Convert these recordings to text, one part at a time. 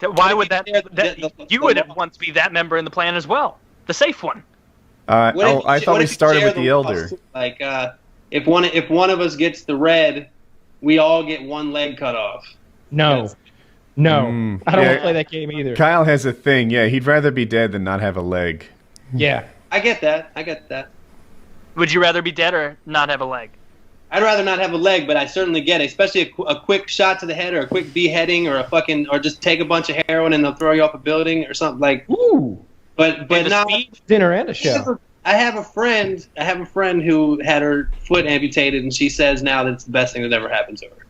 Why would that you would once be that member in the plan as well, the safe one. I thought we started with the elder. Like, if one of us gets the red, we all get one leg cut off. No. I don't want to play that game either. Kyle has a thing. Yeah, he'd rather be dead than not have a leg. Yeah. I get that. Would you rather be dead or not have a leg? I'd rather not have a leg, but I certainly get it. Especially a quick shot to the head, or a quick beheading, or or just take a bunch of heroin and they'll throw you off a building or something like. Ooh. But not dinner and a show. I have a friend who had her foot amputated, and she says now that it's the best thing that's ever happened to her.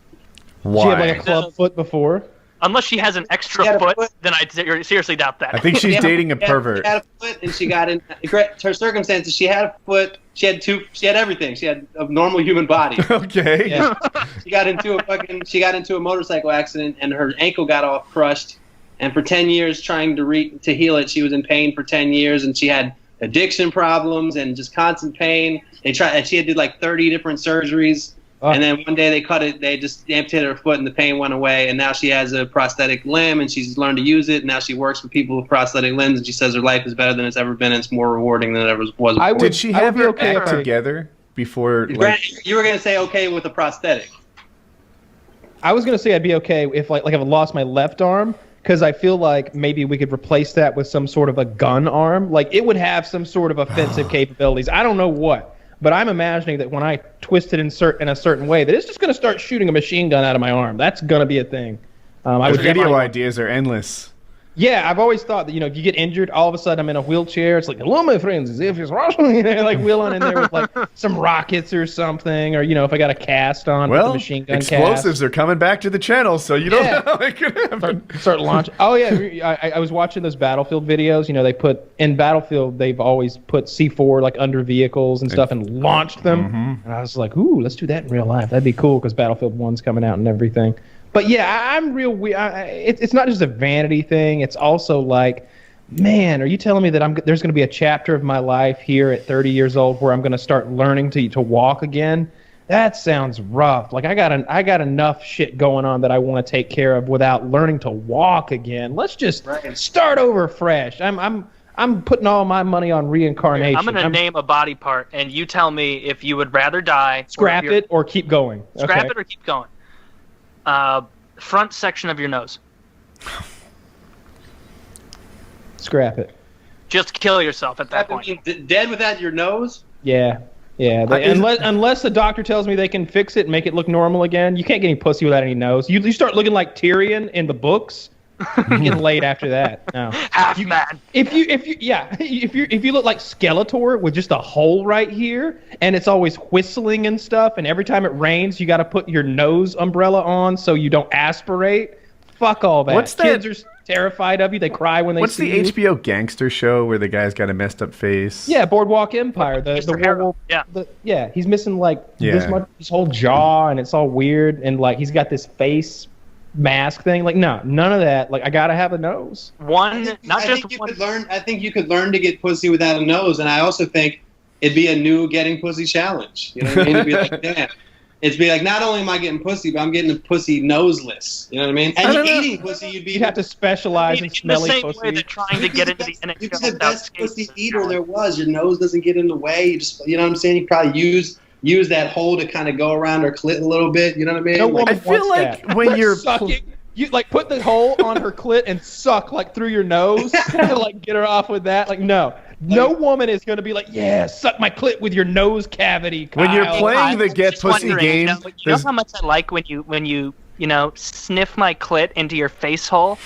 Why? She had like a club foot before. Unless she has an extra foot, then I seriously doubt that. I think she's dating a pervert. She had a foot, and she got in her circumstances. She had a foot. She had everything. She had a normal human body. Okay. Yeah. She got into a motorcycle accident, and her ankle got all crushed. And for 10 years, trying to heal it, she was in pain for 10 years, and she had addiction problems and just constant pain. She had to do like 30 different surgeries. And then one day they just amputated her foot and the pain went away, and now she has a prosthetic limb and she's learned to use it. Now she works with people with prosthetic limbs, and she says her life is better than it's ever been and it's more rewarding than it ever was. Did she have her act together before? You were going to say okay with a prosthetic. I was going to say I'd be okay if like if I lost my left arm, because I feel like maybe we could replace that with some sort of a gun arm. Like it would have some sort of offensive capabilities. I don't know what. But I'm imagining that when I twist it in a certain way, that it's just going to start shooting a machine gun out of my arm. That's going to be a thing. Video ideas are endless. Yeah, I've always thought that, if you get injured, all of a sudden I'm in a wheelchair. It's like, hello, my friends, as if it's Russia, like wheeling in there with like some rockets or something, or if I got a cast on with a machine gun explosives are coming back to the channel, so you don't know how it could happen. Start launching. Oh yeah, I was watching those Battlefield videos. They put in Battlefield, they've always put C4 like under vehicles and stuff and launched them. And I was like, ooh, let's do that in real life. That'd be cool because Battlefield 1's coming out and everything. But yeah, I'm real weird. It's not just a vanity thing. It's also like, man, are you telling me that there's going to be a chapter of my life here at 30 years old where I'm going to start learning to walk again? That sounds rough. Like I got enough shit going on that I want to take care of without learning to walk again. Let's just start over fresh. I'm putting all my money on reincarnation. I'm going to name a body part, and you tell me if you would rather die, scrap it, or keep going. Scrap it or keep going. Front section of your nose. Scrap it. Just kill yourself at that point. Dead without your nose? Yeah. Unless the doctor tells me they can fix it and make it look normal again, you can't get any pussy without any nose. You start looking like Tyrion in the books. You get laid after that. No. Half man. If you look like Skeletor with just a hole right here, and it's always whistling and stuff, and every time it rains, you got to put your nose umbrella on so you don't aspirate. Fuck all that. What's that? Kids are terrified of you. They cry when they see you. What's the HBO gangster show where the guy's got a messed up face? Yeah, Boardwalk Empire. The werewolf. Yeah. He's missing this much, his whole jaw, and it's all weird, and like he's got this face mask thing. Like, no, none of that. Like, I gotta have a nose. I think you could learn to get pussy without a nose, and I also think it'd be a new getting pussy challenge. You know what I mean? It'd be like, damn. It'd be like, not only am I getting pussy, but I'm getting the pussy noseless. You know what I mean? And eating pussy, you'd have to specialize in smelly pussy. In the same way they're trying to get into the NHL. You're the best pussy eater there was. Your nose doesn't get in the way. You know what I'm saying? You probably use that hole to kind of go around her clit a little bit. You know what I mean? No woman I feel like when you're sucking, you like put the hole on her clit and suck like through your nose to like get her off with that. Like, no woman is going to be like, yeah, suck my clit with your nose cavity, Kyle. When you're playing the get pussy game, you know how much I like when you sniff my clit into your face hole.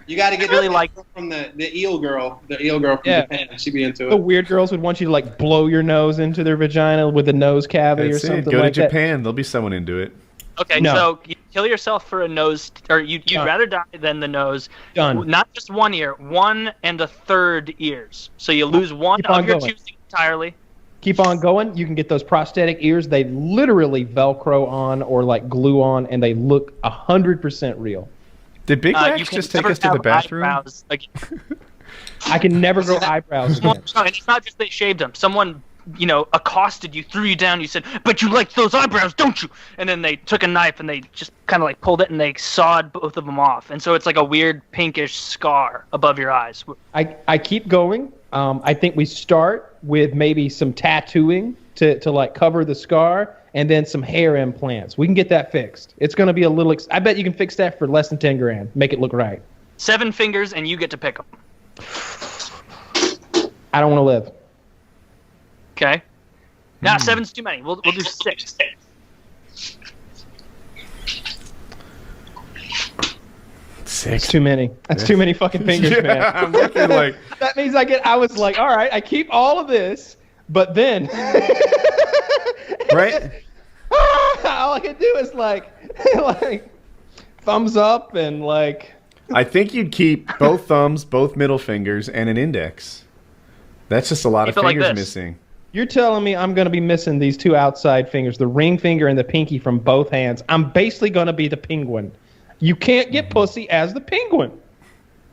You got to get really like from the eel girl from Japan. She'd be into it. The weird girls would want you to like blow your nose into their vagina with a nose cavity or something. Go like to Japan. There'll be someone into it. Okay, so you kill yourself for a nose, or you'd rather die than the nose. Done. Not just 1 ear, 1 1/3 ears. So you lose one of your choosing entirely. Keep on going. You can get those prosthetic ears. They literally Velcro on or like glue on, and they look 100% real. Did Big Max just take us to the bathroom? I can never grow eyebrows again. No, and it's not just they shaved them. Someone accosted you, threw you down, you said, "But you like those eyebrows, don't you?" And then they took a knife and they just kind of like pulled it and they sawed both of them off. And so it's like a weird pinkish scar above your eyes. I keep going. I think we start with maybe some tattooing to like cover the scar, and then some hair implants. We can get that fixed. It's going to be a little. I bet you can fix that for less than 10 grand. Make it look right. 7 fingers and you get to pick them. I don't want to live. Okay. Now 7's too many. We'll do 6. That's too many. That's too many fucking fingers, man. I'm looking like That means I was like, all right, I keep all of this, but then right. all I can do is like thumbs up and like. I think you'd keep both thumbs, both middle fingers, and an index. That's just a lot of fingers missing. You're telling me I'm going to be missing these 2 outside fingers, the ring finger and the pinky from both hands. I'm basically going to be the penguin. You can't get pussy as the penguin.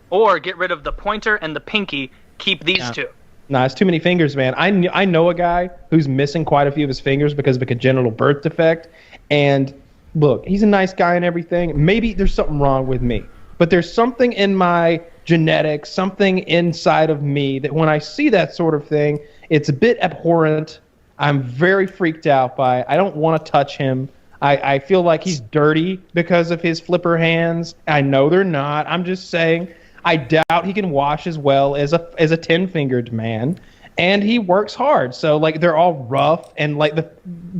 Or get rid of the pointer and the pinky. Keep these 2. Nah, it's too many fingers, man. I know a guy who's missing quite a few of his fingers because of a congenital birth defect. And look, he's a nice guy and everything. Maybe there's something wrong with me. But there's something in my genetics, something inside of me that when I see that sort of thing, it's a bit abhorrent. I'm very freaked out by it. I don't want to touch him. I feel like he's dirty because of his flipper hands. I know they're not. I'm just saying I doubt he can wash as well as a 10-fingered man. And he works hard. So like they're all rough, and like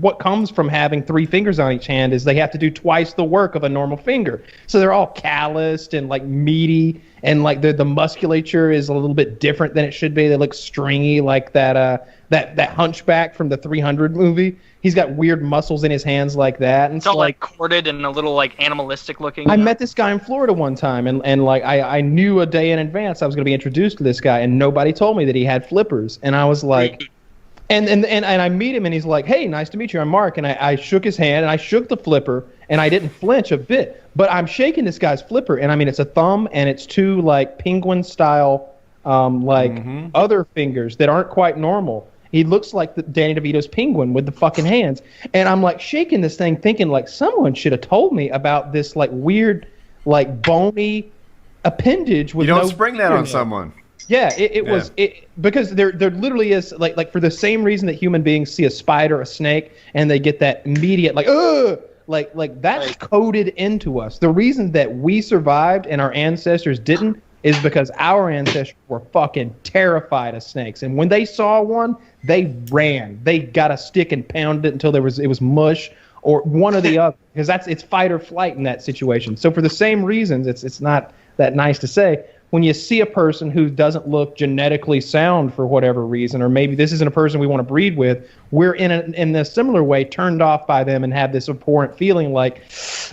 what comes from having 3 fingers on each hand is they have to do twice the work of a normal finger. So they're all calloused and like meaty, and like the musculature is a little bit different than it should be. They look stringy, like that hunchback from the 300 movie. He's got weird muscles in his hands like that. And it's all like corded and a little like animalistic looking. I met this guy in Florida one time, and like I knew a day in advance I was going to be introduced to this guy, and nobody told me that he had flippers. And I was like, and I meet him, and he's like, "Hey, nice to meet you. I'm Mark." And I shook his hand, and I shook the flipper, and I didn't flinch a bit. But I'm shaking this guy's flipper, and I mean, it's a thumb, and it's 2 like penguin style, other fingers that aren't quite normal. He looks like the Danny DeVito's penguin with the fucking hands. And I'm like shaking this thing thinking like someone should have told me about this like weird like bony appendage with You don't no spring that on someone. Yeah, it was because there literally is like for the same reason that human beings see a spider or a snake and they get that immediate like ugh, like that's coded into us. The reason that we survived and our ancestors didn't is because our ancestors were fucking terrified of snakes. And when they saw one, they ran. They got a stick and pounded it until it was mush or one or the other. Because it's fight or flight in that situation. So for the same reasons, it's not that nice to say. When you see a person who doesn't look genetically sound for whatever reason, or maybe this isn't a person we want to breed with, we're in a similar way turned off by them and have this abhorrent feeling like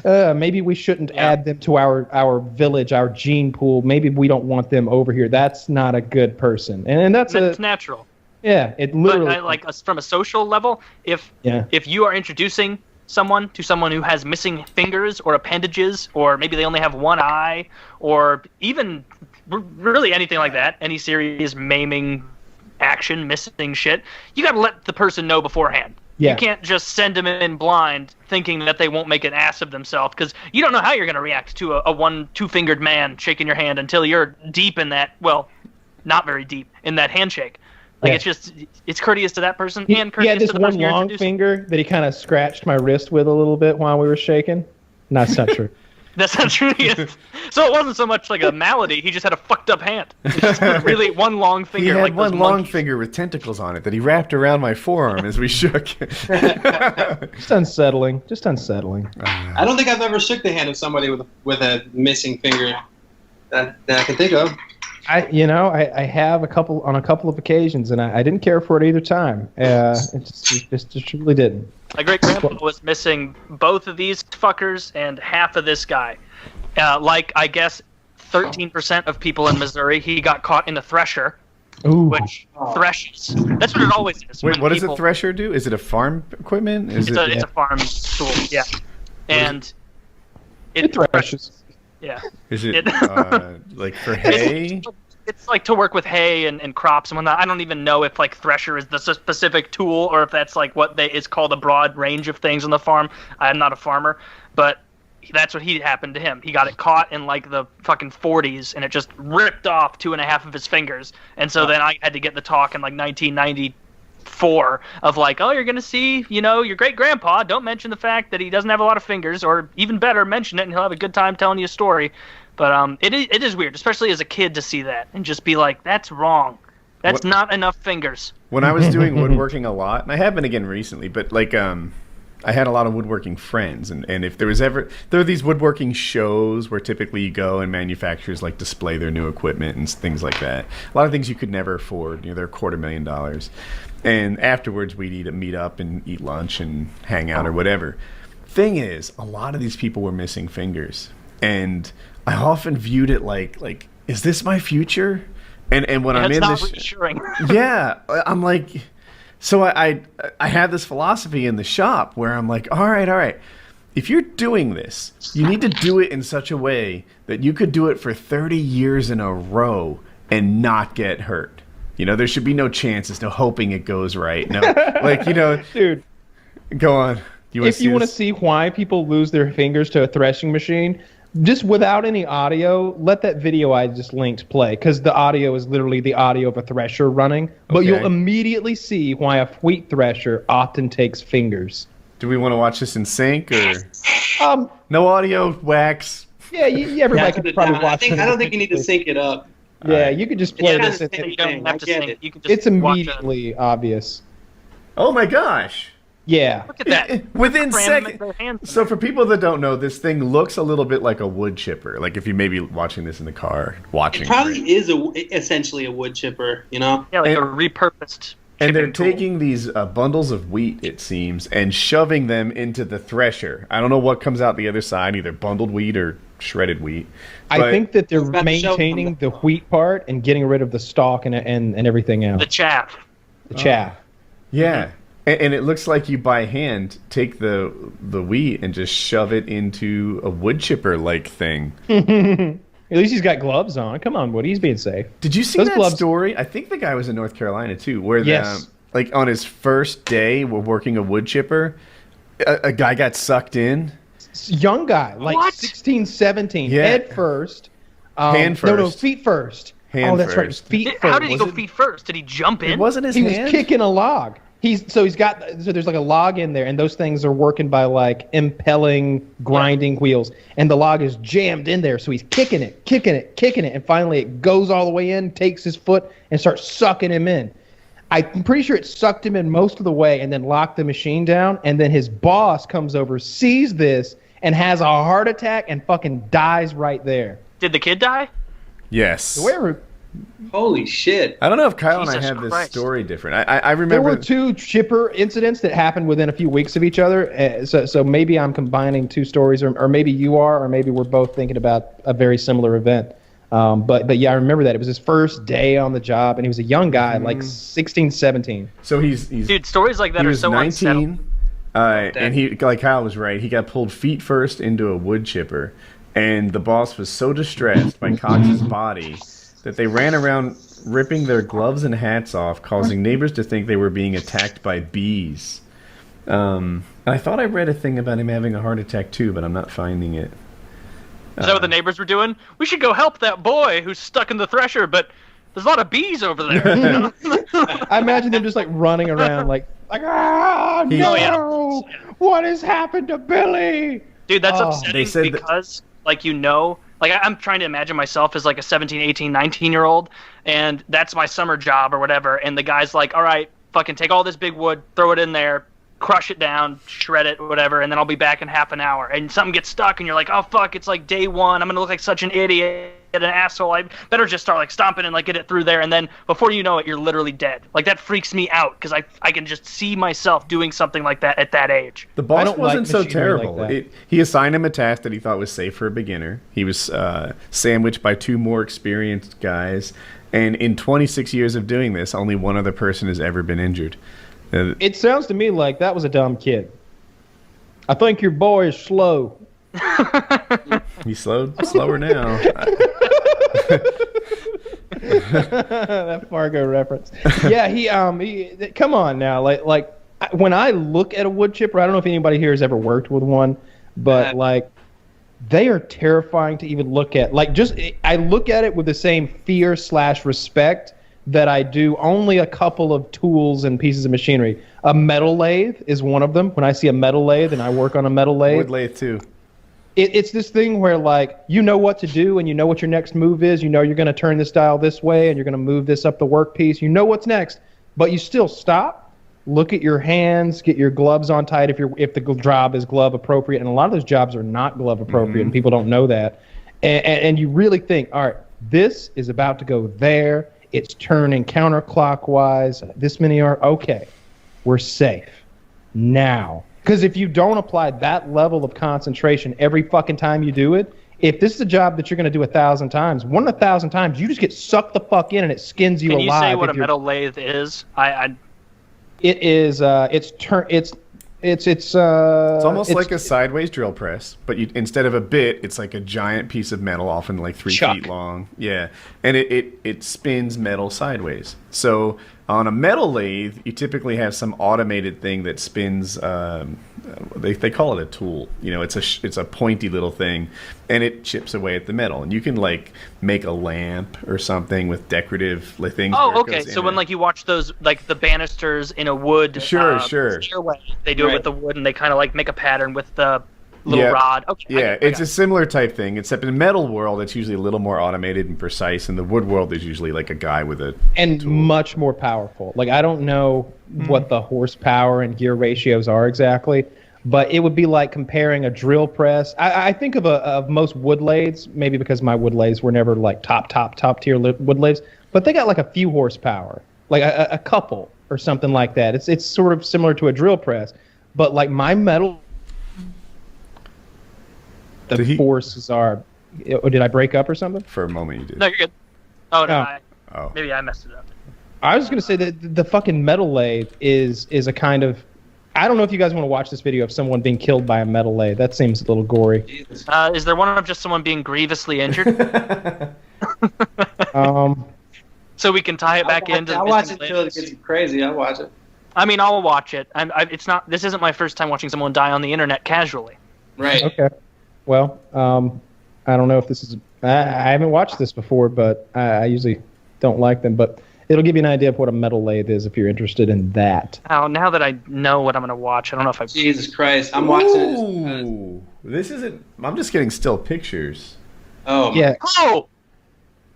maybe we shouldn't add them to our village, our gene pool. Maybe we don't want them over here. That's not a good person, and that's natural. Yeah, it literally. But like from a social level, if you are introducing someone to someone who has missing fingers or appendages, or maybe they only have one eye, or even really anything like that, any serious maiming action, missing shit, you gotta let the person know beforehand. Yeah. You can't just send them in blind thinking that they won't make an ass of themselves, because you don't know how you're going to react to a 2-fingered man shaking your hand until you're deep in that, well, not very deep, in that handshake. Like, it's courteous to that person and courteous to the person you're introducing. He had this one long finger that he kind of scratched my wrist with a little bit while we were shaking. No, that's not true. That's not true. So it wasn't so much like a malady. He just had a fucked up hand. Just really one long finger. He had like one long finger with tentacles on it that he wrapped around my forearm as we shook. Just unsettling. I don't think I've ever shook the hand of somebody with a missing finger that I can think of. I have on a couple of occasions, and I didn't care for it either time. It just really didn't. My great-grandpa was missing both of these fuckers and half of this guy. Like, I guess, 13% of people in Missouri, he got caught in a thresher, which threshes. That's what it always is. Wait, what does a thresher do? Is it a farm equipment? It's a farm tool, yeah. And it threshes. Yeah. Is it like for hay? it's like to work with hay and crops and whatnot. I don't even know if like thresher is the specific tool or if that's like what it's called a broad range of things on the farm. I'm not a farmer, but that's what happened to him. He got it caught in like the fucking 40s and it just ripped off 2.5 of his fingers. And so then I had to get the talk in like 1994 of like, oh, you're going to see, your great grandpa. Don't mention the fact that he doesn't have a lot of fingers, or even better, mention it and he'll have a good time telling you a story. But it is weird, especially as a kid, to see that and just be like, that's wrong. That's not enough fingers. When I was doing woodworking a lot, and I have been again recently, but like I had a lot of woodworking friends, and if there are these woodworking shows where typically you go and manufacturers like display their new equipment and things like that. A lot of things you could never afford. They're $250,000, and afterwards we'd meet up and eat lunch and hang out or whatever. Thing is, a lot of these people were missing fingers, and I often viewed it like, is this my future? And when I'm in this, reassuring. Yeah, I'm like. So I have this philosophy in the shop where I'm like, all right. If you're doing this, you need to do it in such a way that you could do it for 30 years in a row and not get hurt. There should be no chances, no hoping it goes right. No, dude, go on. If you want to see why people lose their fingers to a threshing machine, just without any audio, let that video I just linked play, because the audio is literally the audio of a thresher running. But you'll immediately see why a wheat thresher often takes fingers. Do we want to watch this in sync or no audio? Wax. Yeah, everybody could probably watch it. I don't think you need to sync it up. Yeah, you could just play this. You don't have to sync. You can just it's immediately obvious. Oh my gosh. Yeah. Look at that. Within seconds. So for people that don't know, this thing looks a little bit like a wood chipper. Like if you may be watching this in the car, it probably is essentially a wood chipper, Yeah, like a repurposed. And they're taking these bundles of wheat, it seems, and shoving them into the thresher. I don't know what comes out the other side, either bundled wheat or shredded wheat. I think that they're maintaining the wheat part and getting rid of the stalk and everything else. The chaff. Yeah. And it looks like you, by hand, take the wheat and just shove it into a wood chipper-like thing. At least he's got gloves on. Come on, Woody. He's being safe. Did you see that story? I think the guy was in North Carolina, too, where like on his first day working a wood chipper, a guy got sucked in. Young guy, like 16, 17, head first. Hand first. No, feet first. Hand that's first. Right, feet first. How did he go feet first? Did he jump in? It wasn't his hand. He was kicking a log. So there's like a log in there, and those things are working by like impelling, grinding wheels, and the log is jammed in there. So he's kicking it, and finally it goes all the way in, takes his foot, and starts sucking him in. I'm pretty sure it sucked him in most of the way, and then locked the machine down. And then his boss comes over, sees this, and has a heart attack, and fucking dies right there. Did the kid die? Yes. Holy shit. I don't know if Kyle and I have this story different. I remember... There were two chipper incidents that happened within a few weeks of each other. So maybe I'm combining two stories, or maybe you are, or maybe we're both thinking about a very similar event. But yeah, I remember that. It was his first day on the job, and he was a young guy, like 16, 17. So he's Dude, stories like that are so 19, and he, like Kyle was right, he got pulled feet first into a wood chipper, and the boss was so distressed by Cox's body that they ran around ripping their gloves and hats off, causing neighbors to think they were being attacked by bees. And I thought I read a thing about him having a heart attack too, but I'm not finding it. Is that what the neighbors were doing? We should go help that boy who's stuck in the thresher, but there's a lot of bees over there. I imagine them just like running around like no! What has happened to Billy? Dude, that's upsetting because, like I'm trying to imagine myself as like a 17, 18, 19-year-old, and that's my summer job or whatever, and the guy's like, all right, fucking take all this big wood, throw it in there, crush it down, shred it, whatever, and then I'll be back in half an hour. And something gets stuck, and you're like, oh, fuck, it's like day one. I'm going to look like such an idiot, an asshole. I better just start like stomping and like get it through there. And then before you know it, you're literally dead. Like that freaks me out because I can just see myself doing something like that at that age. The boss wasn't so terrible. He assigned him a task that he thought was safe for a beginner. He was sandwiched by two more experienced guys. And in 26 years of doing this, only one other person has ever been injured. It sounds to me like that was a dumb kid. I think your boy is slow. He's slower now. That Fargo reference. Yeah, he come on now, like when I look at a wood chipper, I don't know if anybody here has ever worked with one, but like they are terrifying to even look at. Like I look at it with the same fear/respect that I do only a couple of tools and pieces of machinery. A metal lathe is one of them. When I see a metal lathe and I work on a metal lathe. Wood lathe too. It's this thing where, like, you know what to do and you know what your next move is. You know you're going to turn this dial this way and you're going to move this up the workpiece. You know what's next, but you still stop, look at your hands, get your gloves on tight if the job is glove appropriate. And a lot of those jobs are not glove appropriate, and people don't know that. And you really think, all right, this is about to go there. It's turning counterclockwise. This many are okay. We're safe now. Because if you don't apply that level of concentration every fucking time you do it, if this is a job that you're going to do 1,000 times, 1,000 times, you just get sucked the fuck in and it skins you alive. Can you say what a metal lathe is? It is. It's almost like a sideways drill press, but instead of a bit, it's like a giant piece of metal, often like 3 feet long. Yeah, and it spins metal sideways. So on a metal lathe, you typically have some automated thing that spins. They call it a tool. You know, it's a pointy little thing, and it chips away at the metal. And you can like make a lamp or something with decorative things. Oh, okay. So when like you watch those like the banisters in a wood sure stairway, they do it with the wood, and they kind of like make a pattern with the little rod. Okay. Yeah, it's a similar type thing, except in the metal world, it's usually a little more automated and precise. In the wood world, there's usually like a guy with a tool. Much more powerful. Like I don't know what the horsepower and gear ratios are exactly, but it would be like comparing a drill press. I think of most wood lathes, maybe because my wood lathes were never like top tier wood lathes, but they got like a few horsepower, like a couple or something like that. It's sort of similar to a drill press, but like my metal. The forces are. Did I break up or something? For a moment, you did. No, you're good. Oh no, maybe I messed it up. I was going to say that the fucking metal lathe is a kind of. I don't know if you guys want to watch this video of someone being killed by a metal lathe. That seems a little gory. Is there one of just someone being grievously injured? So we can tie it back into. I'll watch it until it gets crazy. I'll watch it. I mean, I'll watch it. It's not. This isn't my first time watching someone die on the internet casually. Right. Okay. Well, I don't know if this is. I haven't watched this before, but I usually don't like them. But it'll give you an idea of what a metal lathe is if you're interested in that. Oh, now that I know what I'm going to watch, I don't know if I. Jesus Christ, I'm watching it. This isn't. I'm just getting still pictures. Oh. Yeah. Oh.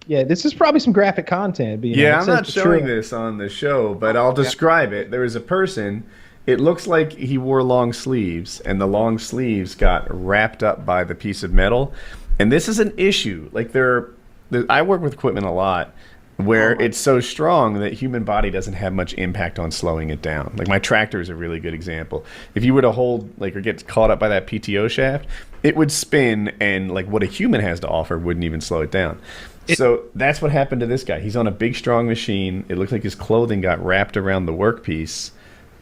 Yeah, this is probably some graphic content. But, I'm not showing this on the show, but I'll describe it. There was a person. It looks like he wore long sleeves, and the long sleeves got wrapped up by the piece of metal. And this is an issue. Like I work with equipment a lot where it's so strong that human body doesn't have much impact on slowing it down. Like my tractor is a really good example. If you were to hold or get caught up by that PTO shaft, it would spin, and like what a human has to offer wouldn't even slow it down. So that's what happened to this guy. He's on a big, strong machine. It looks like his clothing got wrapped around the workpiece.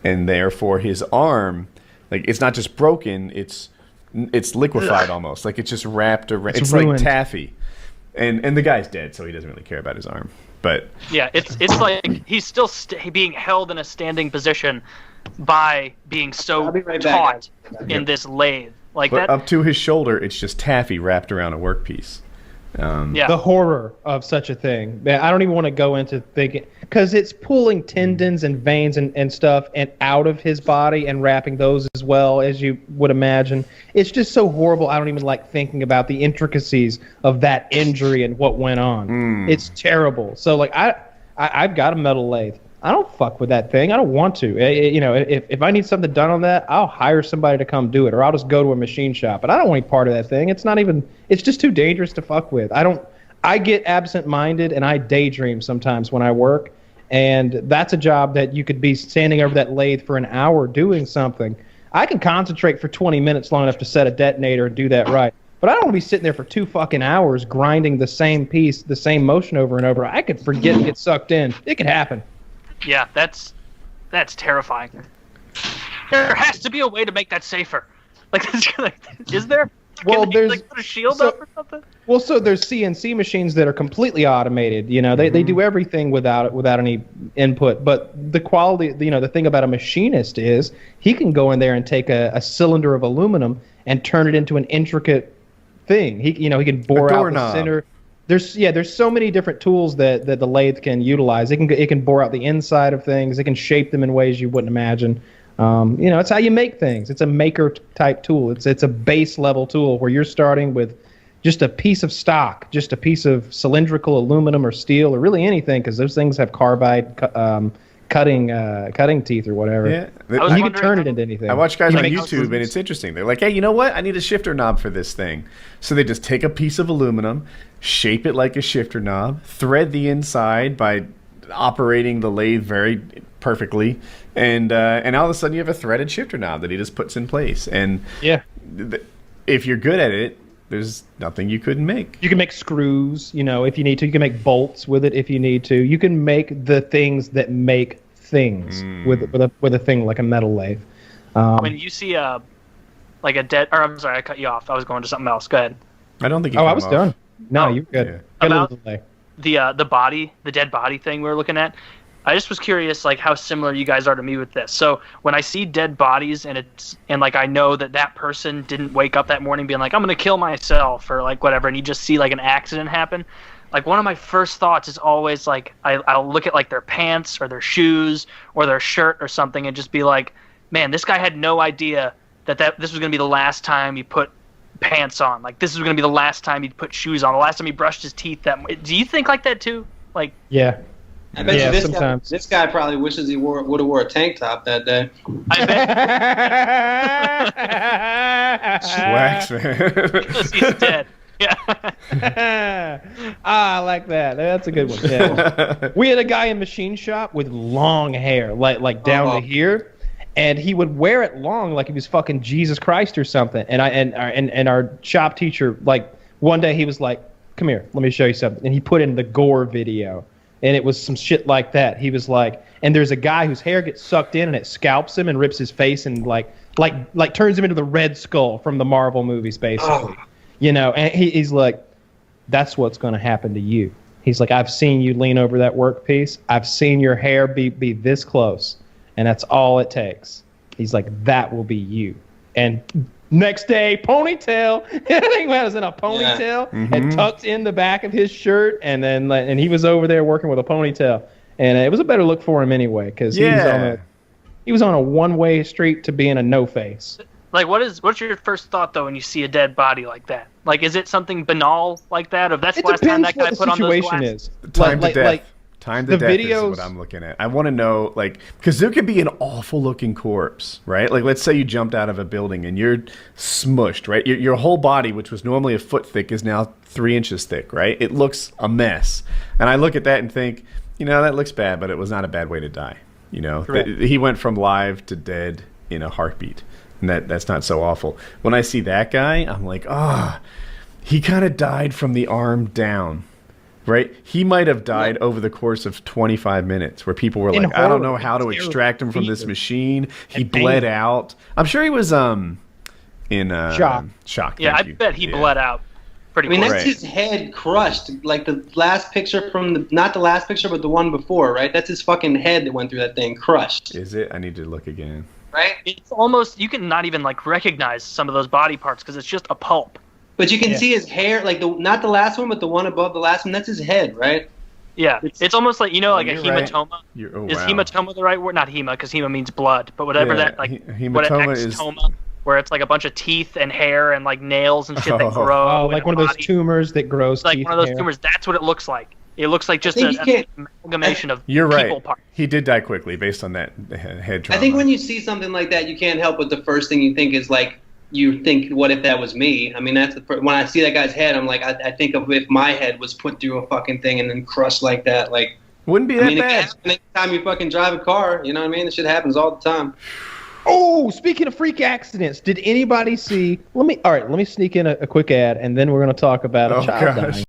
And therefore, his arm, like it's not just broken; it's liquefied almost. Like it's just wrapped around. It's like taffy, and the guy's dead, so he doesn't really care about his arm. But yeah, it's like he's still being held in a standing position by being so taut in this lathe. Like that up to his shoulder, it's just taffy wrapped around a workpiece. The horror of such a thing. I don't even want to go into thinking, because it's pulling tendons and veins and stuff and out of his body and wrapping those as well, as you would imagine. It's just so horrible. I don't even like thinking about the intricacies of that injury and what went on. It's terrible. So like I've got a metal lathe. I don't fuck with that thing. I don't want to. If I need something done on that, I'll hire somebody to come do it, or I'll just go to a machine shop. But I don't want any part of that thing. It's just too dangerous to fuck with. I get absent-minded and I daydream sometimes when I work, and that's a job that you could be standing over that lathe for an hour doing something. I can concentrate for 20 minutes long enough to set a detonator and do that right. But I don't want to be sitting there for 2 fucking hours grinding the same piece, the same motion over and over. I could forget and get sucked in. It could happen. Yeah, that's terrifying. There has to be a way to make that safer. Like, is there? Well, Can they, there's like, put a shield up or something? Well, so there's CNC machines that are completely automated. You know, they do everything without any input. But the quality, you know, the thing about a machinist is he can go in there and take a cylinder of aluminum and turn it into an intricate thing. He can bore out the center. There's so many different tools that the lathe can utilize. It can bore out the inside of things. It can shape them in ways you wouldn't imagine. It's how you make things. It's a maker type tool. It's a base level tool where you're starting with just a piece of stock, just a piece of cylindrical aluminum or steel or really anything, because those things have carbide cutting teeth or whatever. Yeah, you can turn it into anything. I watch guys on YouTube, and it's interesting. They're like, hey, you know what? I need a shifter knob for this thing. So they just take a piece of aluminum, shape it like a shifter knob, thread the inside by operating the lathe very perfectly, and all of a sudden you have a threaded shifter knob that he just puts in place. And if you're good at it, there's nothing you couldn't make. You can make screws, if you need to. You can make bolts with it if you need to. You can make the things that make things with a thing like a metal lathe. When you see I'm sorry, I cut you off. I was going to something else. Go ahead. I don't think. I was done. No, you're good. Yeah. About the dead body thing we were looking at. I just was curious, like, how similar you guys are to me with this. So when I see dead bodies and I know that person didn't wake up that morning being like, I'm gonna kill myself or like whatever, and you just see like an accident happen, like one of my first thoughts is always like I'll look at like their pants or their shoes or their shirt or something and just be like, man, this guy had no idea that this was gonna be the last time he put pants on. Like this was gonna be the last time he'd put shoes on. The last time he brushed his teeth. Do you think like that too? Like yeah. I bet you this guy probably wishes he would have wore a tank top that day. I bet. Swags, man. Because he's dead. Yeah. I like that. That's a good one. Yeah. We had a guy in machine shop with long hair, like down to here, and he would wear it long like he was fucking Jesus Christ or something. And our shop teacher, like one day he was like, "Come here, let me show you something," and he put in the gore video. And it was some shit like that. He was like, and there's a guy whose hair gets sucked in and it scalps him and rips his face and like turns him into the Red Skull from the Marvel movies, basically. And he's like, that's what's going to happen to you. He's like, I've seen you lean over that workpiece. I've seen your hair be this close, and that's all it takes. He's like, that will be you. And next day, ponytail. He was in a ponytail and tucked in the back of his shirt, and he was over there working with a ponytail, and it was a better look for him anyway because he was on a one-way street to being a no face. Like, what's your first thought though when you see a dead body like that? Like, is it something banal like that, or that's the last time that guy put on those glasses? Time to death. Time to death is what I'm looking at. I want to know, like, because there could be an awful-looking corpse, right? Like, let's say you jumped out of a building and you're smushed, right? Your whole body, which was normally a foot thick, is now 3 inches thick, right? It looks a mess. And I look at that and think, that looks bad, but it was not a bad way to die. He went from live to dead in a heartbeat. And that's not so awful. When I see that guy, I'm like, he kind of died from the arm down. Right? He might have died over the course of 25 minutes where people were like, I don't know how to extract him from this machine. He bled out. I'm sure he was in shock. Yeah, I bet he bled out pretty quick. That's his head crushed. Like the last picture not the last picture, but the one before, right? That's his fucking head that went through that thing, crushed. Is it? I need to look again. Right? It's almost, you can not even like recognize some of those body parts because it's just a pulp. But you can see his hair, like not the last one, but the one above the last one. That's his head, right? Yeah, it's almost like like a hematoma. Right. Is hematoma the right word? Not hema, because hema means blood. But whatever hematoma is where it's like a bunch of teeth and hair and like nails and shit that grow. Oh, like one of those tumors that grows. Like one of those tumors. That's what it looks like. It looks like just an amalgamation of You're people right. parts. He did die quickly based on that head trauma. I think when you see something like that, you can't help but the first thing you think is like, you think, what if that was me? I mean, when I see that guy's head, I'm like, I think of if my head was put through a fucking thing and then crushed like that. Like, wouldn't be that bad. Anytime you fucking drive a car, you know what I mean? This shit happens all the time. Oh, speaking of freak accidents, did anybody see? Let me sneak in a quick ad, and then we're going to talk about a child dying.